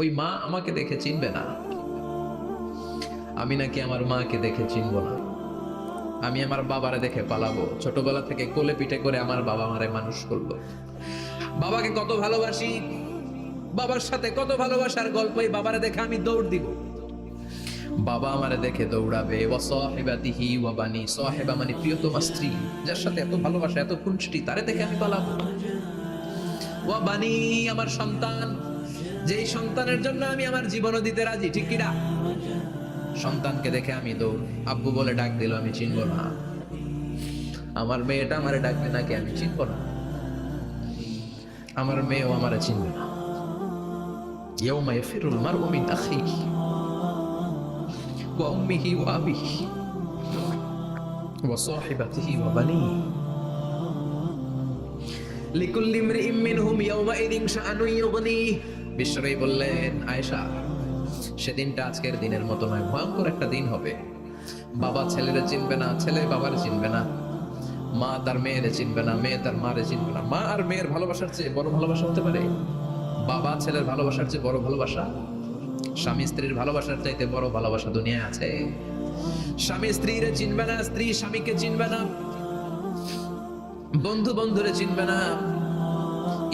ওই মা আমাকে দেখে চিনবে না, আমি নাকি আমার মাকে দেখে চিনবো না। আমি আমার বাবারে দেখে পালাবো। ছোটবেলা থেকে কোলে পিঠে করে আমার বাবা আমারে মানুষ করলো। বাবাকে কত ভালোবাসি, বাবার সাথে কত ভালোবাসার গল্প, এই বাবারে দেখে আমি দৌড় দিব। বাবা আমারে দেখে দৌড়াবে। ওয়া সাহিবাতিহি ওয়া বানি, সাহিবা মানে প্রিয়তমা স্ত্রী, যার সাথে এত ভালোবাসা এত খুনসুটি, তারে দেখে আমি পালাবো। ওয়া বানি, আমার সন্তান, যেই সন্তানের জন্য আমি আমার জীবনও দিতে রাজি, ঠিক কিনা? সন্তানকে দেখে আমি দৌড়। আব্বু বলে ডাক দিল, আমি চিনবো না। আমার মেয়েটা আমারে ডাকবে নাকি, আমি চিনবো না। আমার মেয়েও আমারে চিনবে না। ইয়াউমা ইয়াফিরুল মারউ মিন আখিহি ওয়া উম্মিহি ওয়া আবিহি ওয়া সাহিবাতিহি ওয়া বানিহি লিকুল্লি ইমরিইম মিনহুম ইয়াউমাইযিন শাআনুন ইউগনিহি। বিশ্বনবী বললেন, আয়েশা, সেদিনটা আজকের দিনের মতো নয়, ভয়ঙ্কর একটা দিন হবে। বাবা ছেলেরে চিনবে না, ছেলে বাবারে চিনবে না, মা তার মেয়েরে চিনবে না, মেয়ে তার মারে চিনবে না। মা আর মেয়ের ভালোবাসার চেয়ে বড় ভালোবাসা হতে পারে? বাবা ছেলের ভালোবাসার চেয়ে বড় ভালোবাসা? স্বামী স্ত্রীর ভালোবাসার চাইতে বড় ভালোবাসা দুনিয়ায় আছে? স্বামী স্ত্রীরে চিনবে না, স্ত্রী স্বামীকে চিনবে না, বন্ধু বন্ধুরে চিনবে না,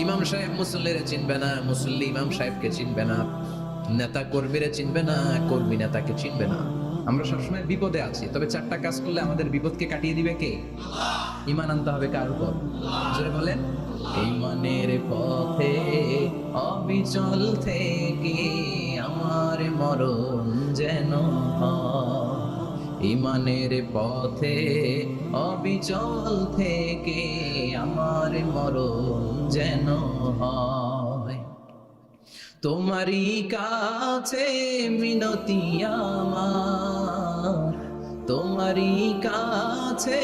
ইমাম সাহেব মুসল্লিরে চিনবে না, মুসল্লি ইমাম সাহেবকে চিনবে না, নেতা কর্মীরে চিনবে না, কর্মী নেতাকে চিনবে না। আমরা সবসময় বিপদে আছি, তবে চারটা কাজ করলে আমাদের বিপদকে কাটিয়ে দিবে কে? ঈমান আনতে হবে কার উপর? জোরে বলেন। ঈমানের পথে অবিচল থেকে আমার মরণ যেন হয়। ঈমানের পথে অবিচল থেকে আমার মরণ যেন হয়। তোমারই কাছে মিনতি আমার, তোমারই কাছে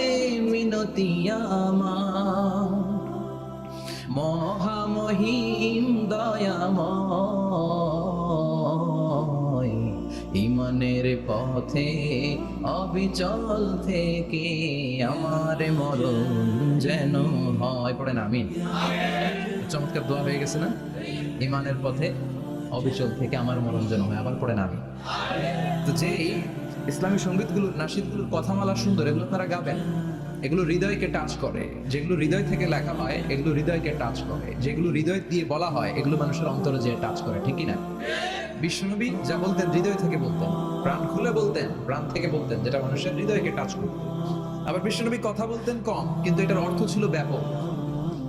মিনতি আমার, মহামহিম দয়াময়। ঈমানের পথে অবিচল থেকে আমার মরণ যেন হয়। পড়েন আমিন। চমৎকার দোয়া হয়ে গেছে না? ঈমানের পথে অবিচল থেকে আমার মরণ যেন হয়। আবার পড়েন আমিন। তো যে ইসলামী সঙ্গীতগুলোর, নাশিদগুলোর কথামালা সুন্দর, এগুলো তারা গাবেন, এগুলো হৃদয়কে টাচ করে। যেগুলো হৃদয় থেকে লেখা হয় এগুলো হৃদয়কে টাচ করে। যেগুলো হৃদয় দিয়ে বলা হয় এগুলো মানুষের অন্তরে যে টাচ করে, ঠিক না? বিশ্বনবী যা বলতেন হৃদয় থেকে বলতেন, প্রাণ খুলে বলতেন, প্রাণ থেকে বলতেন, যেটা মানুষের হৃদয়কে টাচ করত। আবার বিশ্বনবী কথা বলতেন কম, কিন্তু এটার অর্থ ছিল ব্যাপক।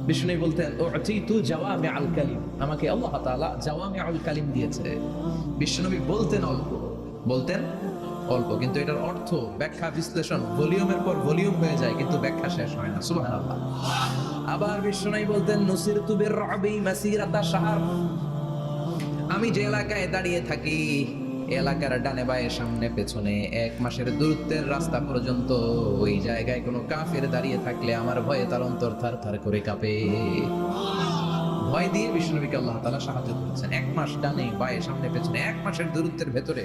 বিষ্ণু বলতেন, ও আতিতু জাওয়ামি আল কালিম, আমাকে আল্লাহ তাআলা জাওয়ামি আল কালিম দিয়েছে। বিশ্বনবী বলতেন অল্প, বলতেন অল্প, কিন্তু এটার অর্থ, ব্যাখ্যা, বিশ্লেষণ ভলিউমের পর ভলিউম হয়ে যায়, কিন্তু ব্যাখ্যা শেষ হয় না। সুবহানাল্লাহ। আবার বিষ্ণু বলতেন, নুসিরতু বিররাবি মাসিরাতা শাহর, আমি যে এলাকায় দাঁড়িয়ে থাকি এলাকার ডানে বায়ে সামনে পেছনে 1 মাসের দূরত্বের রাস্তা পর্যন্ত ওই জায়গায় কোনো কাফের দাঁড়িয়ে থাকলে আমার ভয়ে তার অন্তর থার থার করে কাঁপে। ভয় দিয়ে বিষ্ণুনবীকে আল্লাহ তাআলা সাহায্য করেছেন। 1 মাস ডানে বায়ে সামনে পেছনে 1 মাসের দূরত্বের ভেতরে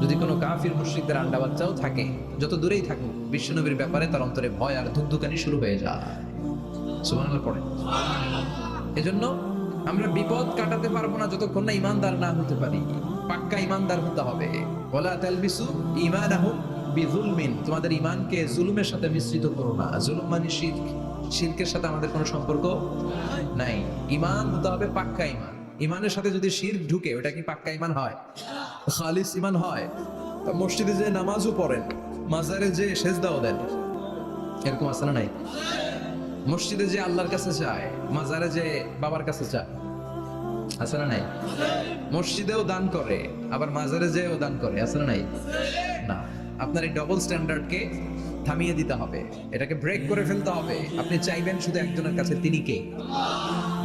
যদি কোনো কাফির মুশরিকদের আন্ডা বাচ্চাও থাকে, যত দূরেই থাকুক, বিষ্ণুনবীর ব্যাপারে তার অন্তরে ভয় আর ধুকধুকানি শুরু হয়ে যায়। সুবহানাল্লাহ পড়ে। এজন্য আমরা বিপদ কাটাতে পারবো না যতক্ষণ না ঈমানদার না হতে পারি। পাক্কা ঈমানদার হতে হবে। ওয়ালা তালবিসু ঈমানাহুম বিযুলমিন, তোমাদের ঈমানকে জুলুমের সাথে মিশ্রিত করো না। জুলুম মানে শিরক, শিরকের সাথে আমাদের কোনো সম্পর্ক নাই। ঈমান হতে হবে পাক্কা ঈমান। ঈমানের সাথে যদি শিরক ঢুকে, ওটা কি পাক্কা ঈমান হয়? খালিস ঈমান হয়? মসজিদে যে নামাজও পড়েন, মাজারে যে সেজদাও দেন, এরকম আছে না নাই? মসজিদে যে আল্লাহর কাছে যায়, মাজারে যে বাবার কাছে যায়, আছে না নাই? মসজিদেও দান করে, আবার মাজারে যেও দান করে, আছে না নাই? না, আপনার এই ডবল স্ট্যান্ডার্ডকে থামিয়ে দিতে হবে, এটাকে ব্রেক করে ফেলতে হবে। আপনি চাইবেন শুধু একজনের কাছে, তিনি কে?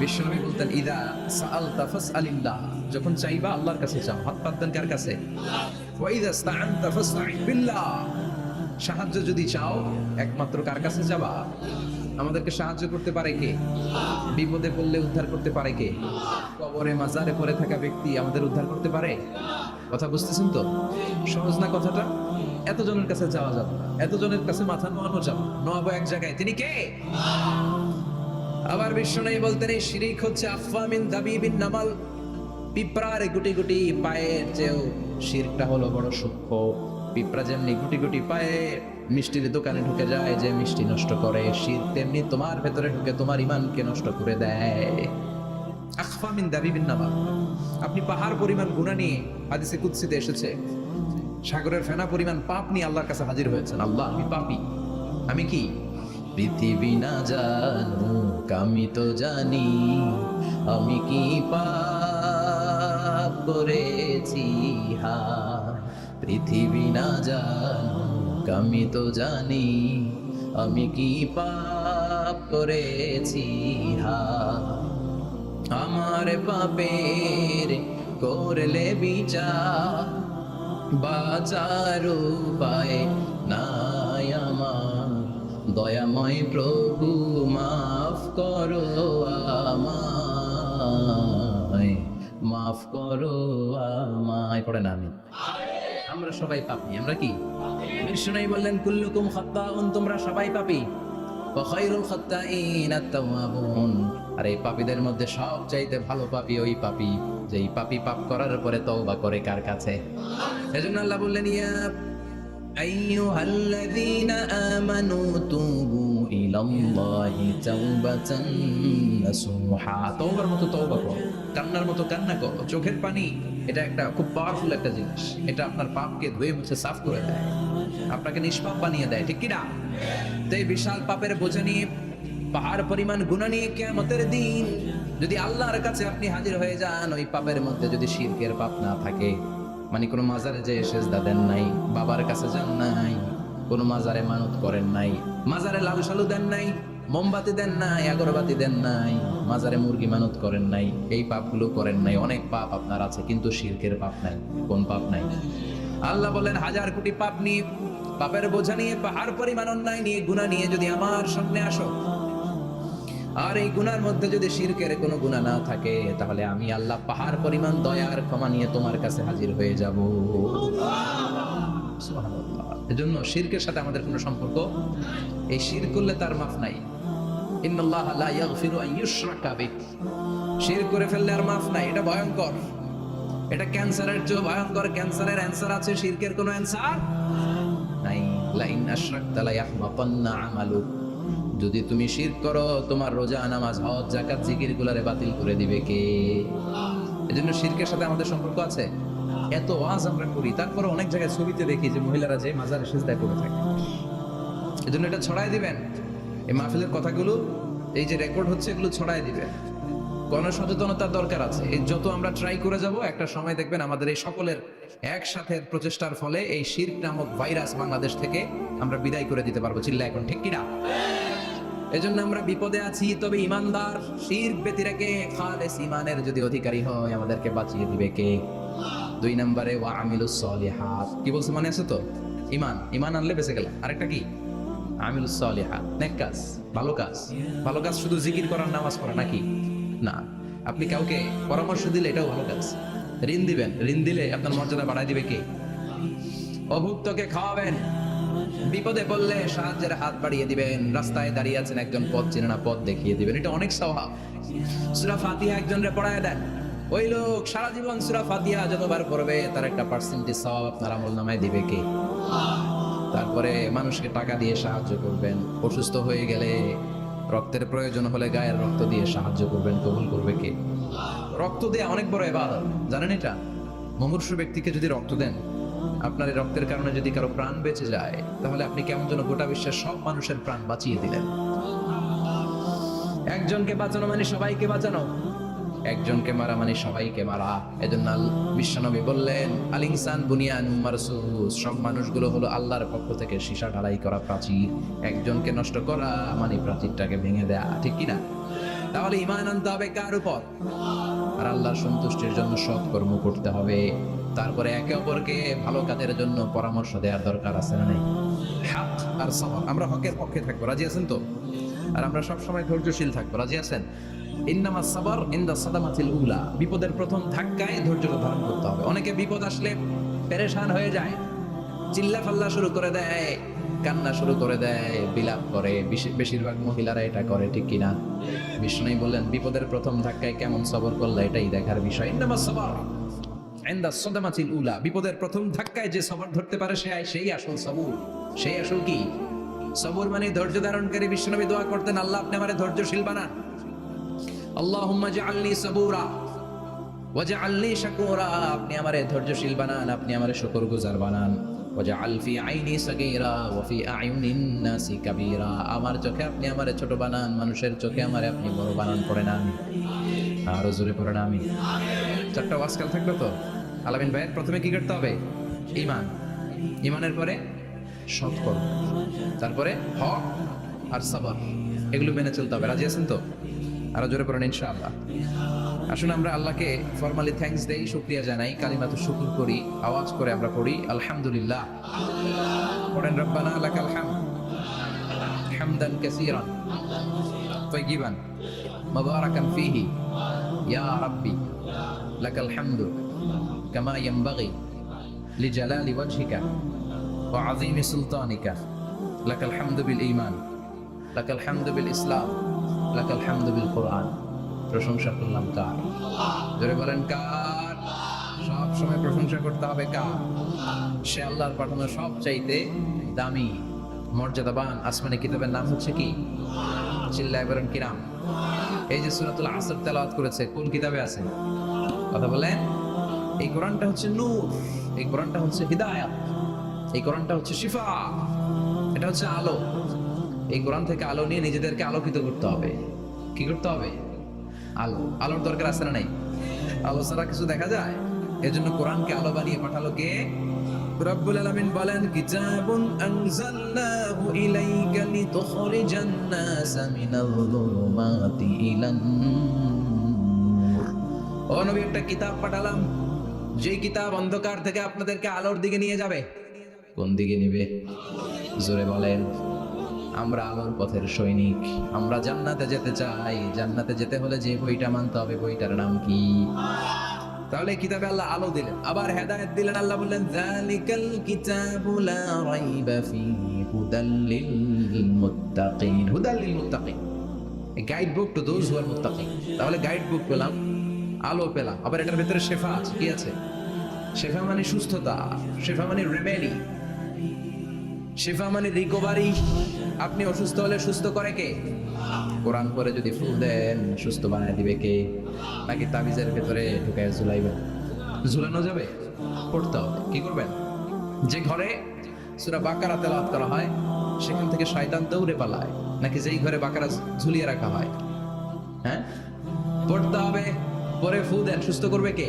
বিশ্বনবী বলতেন, ইদা সাআলতা ফাসআলিল্লাহ, যখন চাইবা আল্লাহর কাছে চাও। হাত পাতবেন কার কাছে? ওয়া ইদা ইসতাআনতা ফাসতাঈন বিল্লাহ, সাহায্য যদি চাও একমাত্র কার কাছে যাবা? আমাদেরকে সাহায্য করতে পারে কে? বিপদে পড়লে উদ্ধার করতে পারে কে? কবরে মাজারে পড়ে থাকা ব্যক্তি আমাদের উদ্ধার করতে পারে? কথা বুঝতেছেন তো? সহজ না কথাটা? এতজনের কাছে যাওয়া যাবে না, এতজনের কাছে মাথা নোয়ানো যাবে না, নোয়াবো এক জায়গায়, তিনি কে? আবার বিষ্ণু বলতেন, এই শিরিক হচ্ছে আফওয়া মিন দাবিবিন নামাল, পিঁপড়ার গুটি গুটি পায়ের চেয়েও শিরকটা হলো বড় সূক্ষ্ম। পিঁপড়া যেমনি গুটি গুটি পায়ে মিষ্টির দোকানে ঢুকে যায়, যে মিষ্টি নষ্ট করে, শিরক তেমনি তোমার ভেতরে ঢুকে তোমার ইমানকে নষ্ট করে দেয়। আখফা মিন দাবিবিন নামা, আপনি পাহাড় পরিমাণ গুনাহ নিয়ে, হাদিসে কুদসিতে এসেছে, সাগরের ফেনা পরিমাণ পাপ নিয়ে আল্লাহর কাছে হাজির হয়েছেন। আল্লাহ, আমি পাপী, আমি কি পৃথিবী না জানুক আমি তো জানি, আমি কি পাপ করেছি হায়। পৃথিবী না জানুক আমি তো জানি, আমি কি পাপ করেছি হায়। আমার পাপের করলে বিচার, বাঁচার উপায় নাই আমার। দয়াময় প্রভু মাফ করো আমায়, মাফ করো আমায়। পড়ে না আমি, আমরা সবাই পাপী। আমরা কি বিষ্ণু বললেন কুল্লুকুম খাত্তাউন, তোমরা সবাই পাপী। ওয়া খায়রুল খাত্তাইন আত-তাওয়াবুন, আর এই পাপীদের মধ্যে সবচাইতে ভালো পাপী ওই পাপী যেই পাপী পাপ করার পরে তওবা করে কার কাছে? এজন্য আল্লাহ বললেন ইয়া আইয়ুহাল্লাযীনা আমানু তুবু ইলাল্লাহি তাওবাতান নাসুহা। তওবার মতো তওবা করো, কান্নার মতো কান্না করো। চোখের পানি এটা একটা খুব পাওয়ারফুল একটা জিনিস, এটা আপনার পাপকে ধুয়ে মুছে সাফ করে দেয়, আপনাকে নিষ্পাপ বানিয়ে দেয়, ঠিক কি না? তো এই বিশাল পাপের বোঝা নিয়ে, পাহাড় পরিমাণ গুনাহ নিয়ে কিয়ামতের দিন যদি আল্লাহর কাছে আপনি হাজির হয়ে যান, ওই পাপের মধ্যে যদি শিরকের পাপ না থাকে, মানে কোনো মাজারে যে সেজদা দেন নাই, বাবার কাছে যান নাই, কোনো মাজারে মানত করেন নাই, মাজারে লাল সালু দেন নাই, মোমবাতি দেন নাই, আগরবাতি দেন নাই, মাজারে মুরগি মানত করেন নাই, এই পাপগুলো করেন নাই, অনেক পাপ আপনার আছে, কিন্তু শিরকের পাপ নাই। কোন পাপ নাই? আল্লাহ বলেন হাজার কোটি পাপ নিয়ে, পাপের বোঝা নিয়ে, পাহাড় পরিমাণ অন্যায় নিয়ে, গুনাহ নিয়ে যদি আমার সামনে আসো, আর এই গুনার মধ্যে যদি শিরকের কোনো গুনাহ না থাকে, তাহলে আমি আল্লাহ পাহাড় পরিমাণ দয়ার ক্ষমা নিয়ে তোমার কাছে হাজির হয়ে যাব। সুবহানাল্লাহ। এজন্য শিরকের সাথে আমাদের কোনো সম্পর্ক, এই শিরক করলে তার মাফ নাই। ইন্নাল্লাহা লা ইয়াগফিরু আন ইউশরাকা বিহি, শিরক করে ফেললে আর মাফ নাই। এটা ভয়ঙ্কর, এটা ক্যান্সারের চেয়ে ভয়ঙ্কর। ক্যান্সারের অ্যানসার আছে, শিরকের কোনো অ্যানসার নাই। লা ইন আশরাকতা লা ইয়াহবাতান্না আমালুক, যদি তুমি শিরক করো, তোমার রোজা, নামাজ, হজ, যাকাত, জিকির গুলারে বাতিল করে দিবে কে? এজন্য শিরকের সাথে আমাদের সম্পর্ক আছে। এত ওয়াজ আমরা করি, তারপরে অনেক জায়গায় ছবিতে দেখি যে মহিলারা যে মাজারে সিজদা করে থাকে। এজন্য এটা ছড়াই দিবেন, এই মাহফিলের কথাগুলো, এই যে রেকর্ড হচ্ছে, এগুলো ছড়াই দিবেন। গণসচেতনতার দরকার আছে। এই যত আমরা ট্রাই করে যাব, একটা সময় দেখবেন আমাদের এই সকলের একসাথে প্রচেষ্টার ফলে এই শিরক নামক ভাইরাস বাংলাদেশ থেকে আমরা বিদায় করে দিতে পারবো। চিল্লা এখন, ঠিক কিনা? এজন্য আমরা বিপদে আছি, তবে ইমানদার শিরক ব্যতি রেখে খালেস ইমানের যদি অধিকারী হয়, আমাদেরকে বাঁচিয়ে দিবে কে? 2 নম্বরে ওয়া আমিলুস সলিহাত। কি বলছে মনে আছে তো? ঈমান, ঈমান আনলে বেঁচে গেলাম। আরেকটা কি? আমিলুস সলিহাত, নেক কাজ, ভালো কাজ। ভালো কাজ শুধু জিকির করার, নামাজ পড়া নাকি? না, আপনি কাউকে পরামর্শ দিলে এটাও ভালো কাজ। ঋণ দিবেন, ঋণ দিলে আপনার মর্যাদা বাড়ায় দিবে কে? অভুক্তকে খাওয়াবেন, বিপদে পড়লে সাহায্যের হাত বাড়িয়ে দিবেন, রাস্তায় দাঁড়িয়ে আছেন একজন, পথ চেনে না, পথ দেখিয়ে দিবেন, এটা অনেক সওয়াব। সূরা ফাতিহা একজনরে পড়ায় দেন, ওই লোক সারা জীবন সূরা ফাতিহা যতবার পড়বে তার একটা পার্সেন্টেজ সওয়াব আপনার আমলনামায় দিবে কে? তারপরে মানুষকে টাকা দিয়ে সাহায্য করবেন, অসুস্থ হয়ে গেলে, রক্তের প্রয়োজন হলে গায়ের রক্ত দিয়ে সাহায্য করবেন, কবুল করবে কে? রক্ত দেয়া অনেক বড় ইবাদত, জানেন এটা? মুমূর্ষু ব্যক্তিকে যদি রক্ত দেন, আপনার এই রক্তের কারণে যদি কারো প্রাণ বেঁচে যায়, তাহলে আপনি কেমন যেন গোটা বিশ্বের সব মানুষের প্রাণ বাঁচিয়ে দিলেন। একজনকে বাঁচানো মানে সবাইকে বাঁচানো, একজনকে মারা মানে সবাইকে মারা। এজন্য বিশ্বনবী বললেন আল ইনসান বুনিয়ানুম মারসুস, সব মানুষগুলো হলো আল্লাহর পক্ষ থেকে সীসা ঢালাই করা প্রাচীর। একজনকে নষ্ট করা মানে প্রাচীরটাকে ভেঙে দেয়া, ঠিক কি না? তাহলে ঈমান আনতে হবে কার উপর? আর আল্লাহর সন্তুষ্টির জন্য সৎ কর্ম করতে হবে। তারপরে একে অপরকে ভালো কাজের জন্য পরামর্শ দেওয়ার দরকার আছে না নাই? হক আর সবর, আমরা হকের পক্ষে থাকবো, রাজি আছেন তো? আর আমরা সব সময় ধৈর্যশীল থাকবো, রাজি আছেন? ইন্নামাস সাবর ইনদা সাদামাতিল উলা, বিপদের প্রথম ধাক্কায় ধৈর্যটা ধারণ করতে হবে। অনেকে বিপদ আসলে পেরেশান হয়ে যায়, চিল্লা ফাল্লা শুরু করে দেয়, কান্না শুরু করে দেয়, বিলাপ করে। বেশিরভাগ মহিলারা এটা করে, ঠিক কিনা? বিষ্ণু বললেন বিপদের প্রথম ধাক্কায় কেমন সবর করলে এটাই দেখার বিষয়। ইন্নামাস সাবর ইনদা সাদমাতিল উলা, বিপদের প্রথম ধাক্কায় যে সবর ধরতে পারে সেই আসল সবর। সেই আসল কি সবর? মানে ধৈর্য ধারণকারী। বিশ্বনবী দোয়া করতেন, আল্লাহ আপনি আমারে ধৈর্যশীল বানান। আল্লাহুম্মা জাআলনি সাবুরা ওয়াজআলনি শাকুরা, আপনি আমারে ধৈর্যশীল বানান, আপনি আমারে শুকরগুজার বানান। ওয়াজআল ফি আইনি সাগীরা ওয়া ফি আয়ুনিন নাসি কাবীরা, আমার চোখে আপনি আমারে ছোট বানান, মানুষের চোখে আমারে আপনি বড় বানান। পড়েন আমিন। আরো জোরে পড়েন আমিন। চারটা ওয়াজকাল থাকলো তো। আলামিন ভাইয়ের প্রথমে কি করতে হবে? ঈমান। ঈমানের পরে সৎকর্ম, তারপরে হক আর সাবর, এগুলো মেনে চলতে হবে। রাজি আছেন তো? আরো জোরে পড়েন ইনশাআল্লাহ। আসুন আমরা আল্লাহকে ফরমালি থ্যাঙ্কস দেই, শুকরিয়া জানাই, কালিমাতু শুকর করি, আওয়াজ করে আমরা পড়ি আলহামদুলিল্লাহ। পড়েন রব্বানা লাকাল হামদ হামদান কাসীরান তাইয়িবান মুবারাকান ফীহি ইয়া রাব্বি লাকাল হামদু কামা ইয়ানবাগি লিজালালি ওয়াজহিকা ওয়া আযীমি সুলতানিকা লাকাল হামদু বিল ঈমান লাকাল হামদু বিল ইসলাম লাকাল হামদু বিল কুরআন। প্রশংসা করলাম কার? জোরে বলেন কার? সব সময় প্রশংসা করতে হবে কার? সে আল্লাহর পাঠানো সবচাইতে দামি মর্যাদাবান আসমানি কিতাবের নাম হচ্ছে কি? চিল্লায় বলেন কি নাম? এই যে সূরাতুল আসর তেলাওয়াত করেছে, কোন কিতাবে আছে? কথা বলেন। এই কোরআনটা হচ্ছে নূর, এই কোরআনটা হচ্ছে হিদায়াত, এই কোরআনটা হচ্ছে শিফা, এটা হচ্ছে আলো। এই কোরআন থেকে আলো নিয়ে নিজেদেরকে আলোকিত করতে হবে। কি করতে হবে? আলো। আলোর দরকার আছে না নাই? আলো ছাড়া কিছু দেখা যায়? এজন্য কোরআনকে আলো বানিয়ে পাঠালো কে? রব্বুল আলামিন বলেন, কিতাবুন আনজালনাহু ইলাইকা লিতুখরিজান নাসা মিনাল যুলুমাতি ইলান নূর। ও নবী, একটা কিতাব পাঠালাম, যে কিতাব অন্ধকার থেকে আপনাদেরকে আলোর দিকে নিয়ে যাবে। কোন দিকে নিবে? জোরে বলেন। আমরা আলোর পথের সৈনিক, আমরা জান্নাতে যেতে চাই। জান্নাতে যেতে হলে যে বইটা মানতে হবে, বইটার নাম কি? তাহলে কিতাবে আল্লাহ আলো দিলেন, আবার হেদায়েত দিলেন। আল্লাহ বললেন, যালিকাল কিতাবু লা রাইবা ফীহি হুদাল লিল মুত্তাকিন। হুদাল লিল মুত্তাকিন, a guide book to those who are মুত্তাকিন। তাহলে গাইড বুক পেলাম, আলো পেলাম, আবার এটার ভিতরে শেফা আছে। কি আছে? শেফা মানে সুস্থতা, শেফা মানে রেমেডি, শিফা মানে রিকভারি। আপনি অসুস্থ হলে সুস্থ করে কে? কোরআন পরে যদি ফুল দেন, সুস্থ বানায় দিবে কে? নাকি তাবিজের ভেতরে ঢুকায় ঝুলাইবেন? ঝুলানো যাবে? পড়তে হবে। কি করবেন? যে ঘরে সূরা বাকারা তেলাওয়াত করা হয় সেখান থেকে শয়তান দৌড়ে পালায়, নাকি যেই ঘরে বাকারা ঝুলিয়ে রাখা হয়? হ্যাঁ, পড়তে হবে। পরে ফু দেন, সুস্থ করবে কে?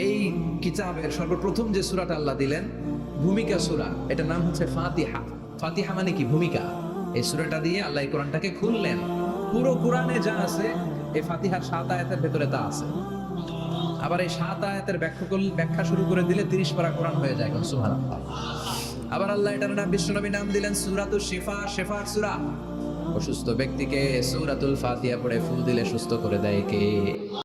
এই কিতাবের সর্বপ্রথম যে সূরাটা আল্লাহ দিলেন, ভূমিকা সূরা, এটার নাম হচ্ছে ফাতিহা। ফাতিহা মানে কি? ভূমিকা। এই সূরাটা দিয়ে আল্লাহ এই কোরআনটাকে খুললেন। পুরো কোরআনে যা আছে এই ফাতিহার 7 আয়াতের ভেতরে তা আছে। আবার এই 7 আয়াতের ব্যাখ্যা শুরু করে দিলে 30 পারা কোরআন হয়ে যায়। সুবহানাল্লাহ। আবার আল্লাহ এটার নাম, বিশ্বনবী নাম দিলেন সূরাতুশ শিফা, শেফার সূরা। অসুস্থ ব্যক্তিকে সূরাতুল ফাতিহা পড়ে ফুল দিলে সুস্থ করে দেয় কে?